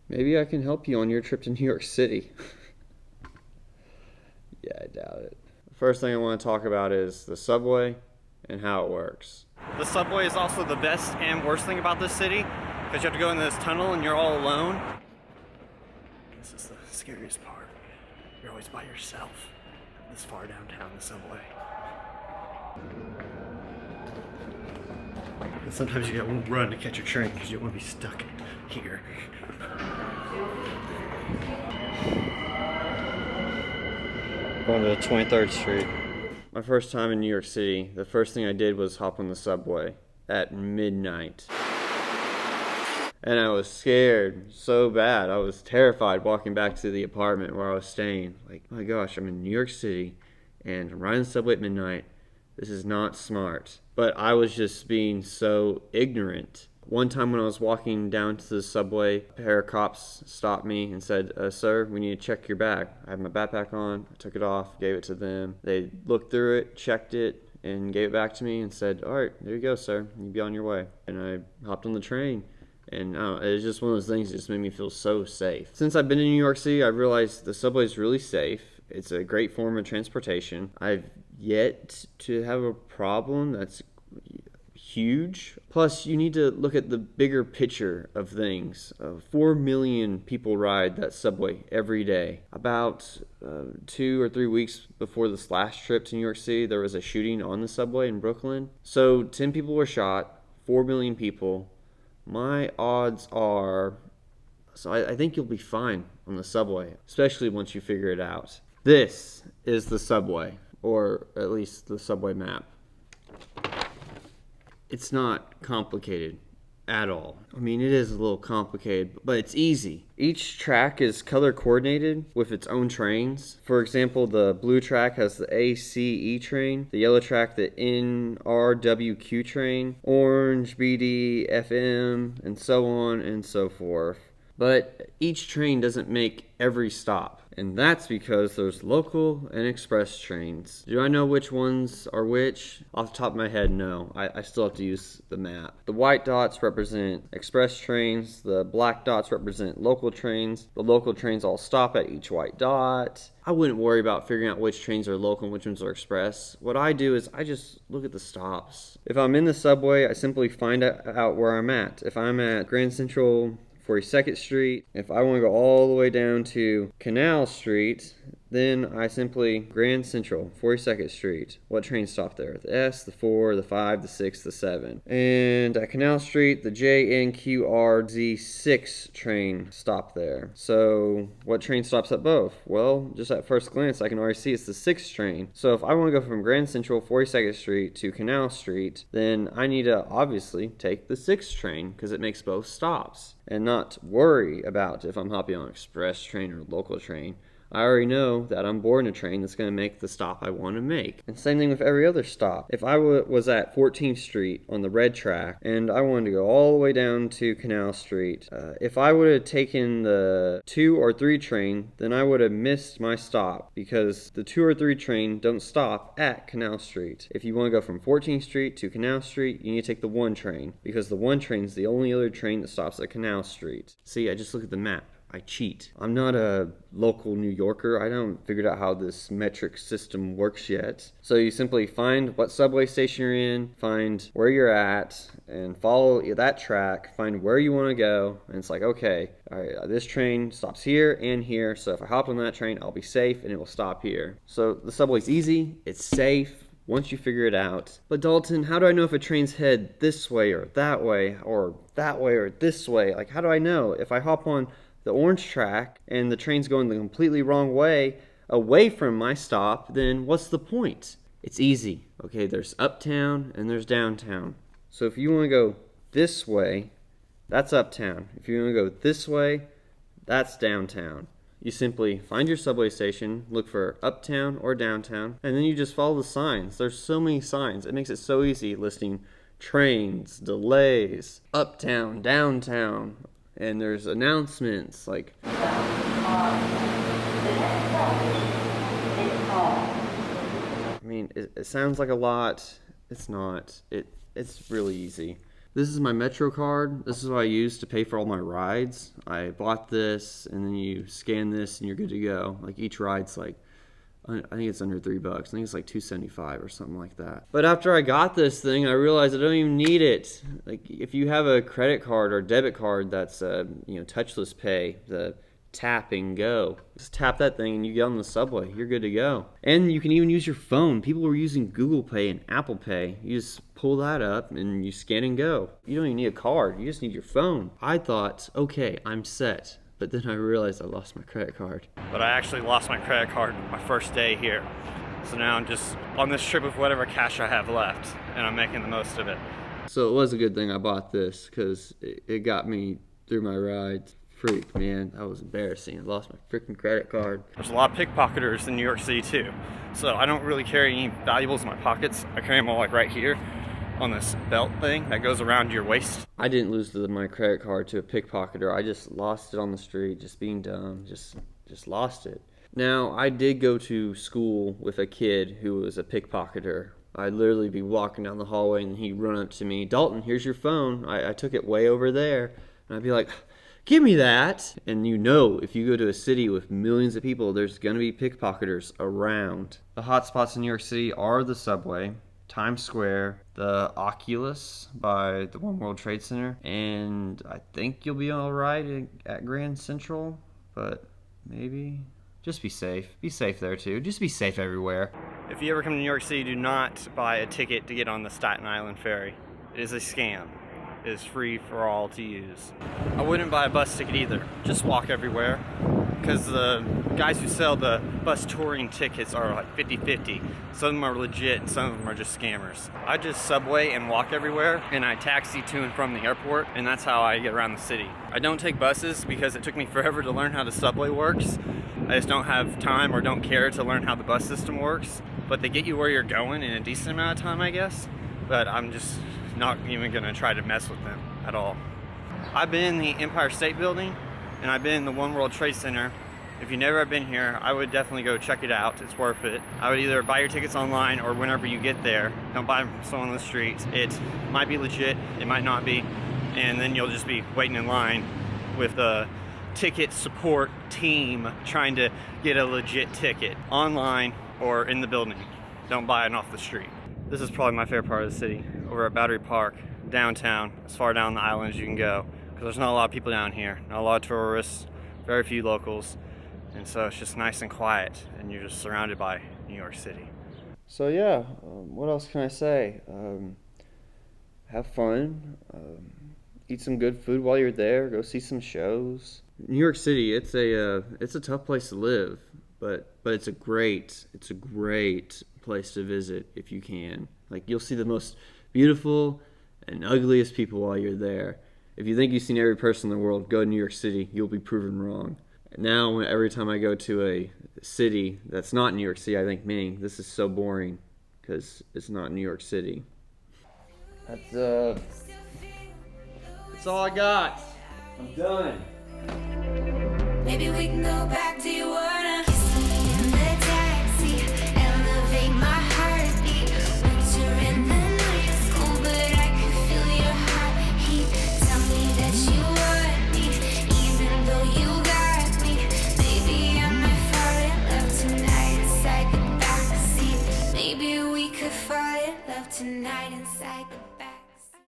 Maybe I can help you on your trip to New York City. Yeah, I doubt it. The first thing I want to talk about is the subway and how it works. The subway is also the best and worst thing about this city, because you have to go in this tunnel and you're all alone. This is the scariest part. You're always by yourself this far downtown the subway. And sometimes you gotta run to catch your train because you don't want to be stuck here. Going to 23rd Street. My first time in New York City, the first thing I did was hop on the subway at midnight. And I was scared so bad. I was terrified walking back to the apartment where I was staying. Like, my gosh, I'm in New York City and I'm riding the subway at midnight. This is not smart. But I was just being so ignorant. One time when I was walking down to the subway, a pair of cops stopped me and said, sir, we need to check your bag. I had my backpack on, I took it off, gave it to them. They looked through it, checked it, and gave it back to me and said, all right, there you go, sir. You be on your way. And I hopped on the train. And it was just one of those things that just made me feel so safe. Since I've been in New York City, I've realized the subway is really safe. It's a great form of transportation. I've yet to have a problem that's huge. Plus, you need to look at the bigger picture of things. 4 million people ride that subway every day. About 2 or 3 weeks before this last trip to New York City, there was a shooting on the subway in Brooklyn. So 10 people were shot, 4 million people. My odds are, so I think you'll be fine on the subway, especially once you figure it out. This is the subway, or at least the subway map. It's not complicated at all. I mean, it is a little complicated, but it's easy. Each track is color coordinated with its own trains. For example, the blue track has the ACE train, the yellow track the NRWQ train, orange, BD, FM, and so on and so forth. But each train doesn't make every stop. And that's because there's local and express trains. Do I know which ones are which? Off the top of my head, no. I still have to use the map. The white dots represent express trains. The black dots represent local trains. The local trains all stop at each white dot. I wouldn't worry about figuring out which trains are local and which ones are express. What I do is I just look at the stops. If I'm in the subway, I simply find out where I'm at. If I'm at Grand Central 42nd Street. If I want to go all the way down to Canal Street, then I simply Grand Central 42nd Street. What train stop there? The S, the 4, the 5, the 6, the 7. And at Canal Street, the JNQRZ6 train stop there. So what train stops at both? Well, just at first glance, I can already see it's the 6th train. So if I want to go from Grand Central 42nd Street to Canal Street, then I need to obviously take the 6th train because it makes both stops and not worry about if I'm hopping on an express train or local train. I already know that I'm boarding a train that's going to make the stop I want to make. And same thing with every other stop. If I was at 14th Street on the red track and I wanted to go all the way down to Canal Street, if I would have taken the 2 or 3 train, then I would have missed my stop because the 2 or 3 train don't stop at Canal Street. If you want to go from 14th Street to Canal Street, you need to take the 1 train because the 1 train is the only other train that stops at Canal Street. See, I just look at the map. I cheat. I'm not a local New Yorker. I haven't figured out how this metric system works yet. So you simply find what subway station you're in, find where you're at, and follow that track, find where you want to go, and it's like, okay, all right, this train stops here and here, so if I hop on that train, I'll be safe and it will stop here. So the subway's easy, it's safe, once you figure it out. But Dalton, how do I know if a train's head this way or that way or this way? Like, how do I know? If I hop on the orange track and the train's going the completely wrong way away from my stop, then what's the point? It's easy. Okay, there's uptown and there's downtown. So if you want to go this way, that's uptown. If you want to go this way, that's downtown. You simply find your subway station, look for uptown or downtown, and then you just follow the signs. There's so many signs. It makes it so easy listing trains, delays, uptown, downtown. And there's announcements like I mean, it sounds like a lot. It's not. It's really easy. This is my Metro card. This is what I use to pay for all my rides. I bought this, and then you scan this, and you're good to go. Like each ride's like, I think it's under $3. I think it's like $2.75 or something like that. But after I got this thing, I realized I don't even need it. Like if you have a credit card or debit card that's touchless pay, the tap and go. Just tap that thing and you get on the subway. You're good to go. And you can even use your phone. People were using Google Pay and Apple Pay. You just pull that up and you scan and go. You don't even need a card. You just need your phone. I thought, okay, I'm set. But then I realized I lost my credit card. But I actually lost my credit card my first day here. So now I'm just on this trip with whatever cash I have left, and I'm making the most of it. So it was a good thing I bought this, because it got me through my rides. Freak, man, that was embarrassing. I lost my freaking credit card. There's a lot of pickpocketers in New York City too. So I don't really carry any valuables in my pockets. I carry them all like right here on this belt thing that goes around your waist. I didn't lose my credit card to a pickpocketer. I just lost it on the street, just being dumb, just lost it. Now, I did go to school with a kid who was a pickpocketer. I'd literally be walking down the hallway and he'd run up to me, Dalton, here's your phone. I took it way over there. And I'd be like, give me that. And if you go to a city with millions of people, there's going to be pickpocketers around. The hotspots in New York City are the Subway, Times Square, the Oculus by the One World Trade Center, and I think you'll be all right at Grand Central, but maybe. Just be safe. Be safe there too. Just be safe everywhere. If you ever come to New York City, do not buy a ticket to get on the Staten Island ferry. It is a scam. It is free for all to use. I wouldn't buy a bus ticket either. Just walk everywhere, because the guys who sell the bus touring tickets are like 50-50. Some of them are legit and some of them are just scammers. I just subway and walk everywhere, and I taxi to and from the airport, and that's how I get around the city. I don't take buses because it took me forever to learn how the subway works. I just don't have time or don't care to learn how the bus system works, but they get you where you're going in a decent amount of time, I guess. But I'm just not even gonna try to mess with them at all. I've been in the Empire State Building and I've been in the One World Trade Center. If you never have been here, I would definitely go check it out. It's worth it. I would either buy your tickets online or whenever you get there. Don't buy them from someone on the street. It might be legit, it might not be, and then you'll just be waiting in line with the ticket support team trying to get a legit ticket online or in the building. Don't buy it off the street. This is probably my favorite part of the city, over at Battery Park, downtown, as far down the island as you can go, because there's not a lot of people down here, not a lot of tourists, very few locals, and so it's just nice and quiet, and you're just surrounded by New York City. So yeah, what else can I say? Have fun, eat some good food while you're there, go see some shows. New York City, it's a tough place to live, but it's a great place to visit if you can. Like, you'll see the most beautiful and ugliest people while you're there. If you think you've seen every person in the world, go to New York City, you'll be proven wrong. Now, every time I go to a city that's not New York City, I think, man, this is so boring, because it's not New York City. That's all I got. I'm done. Maybe we can go back to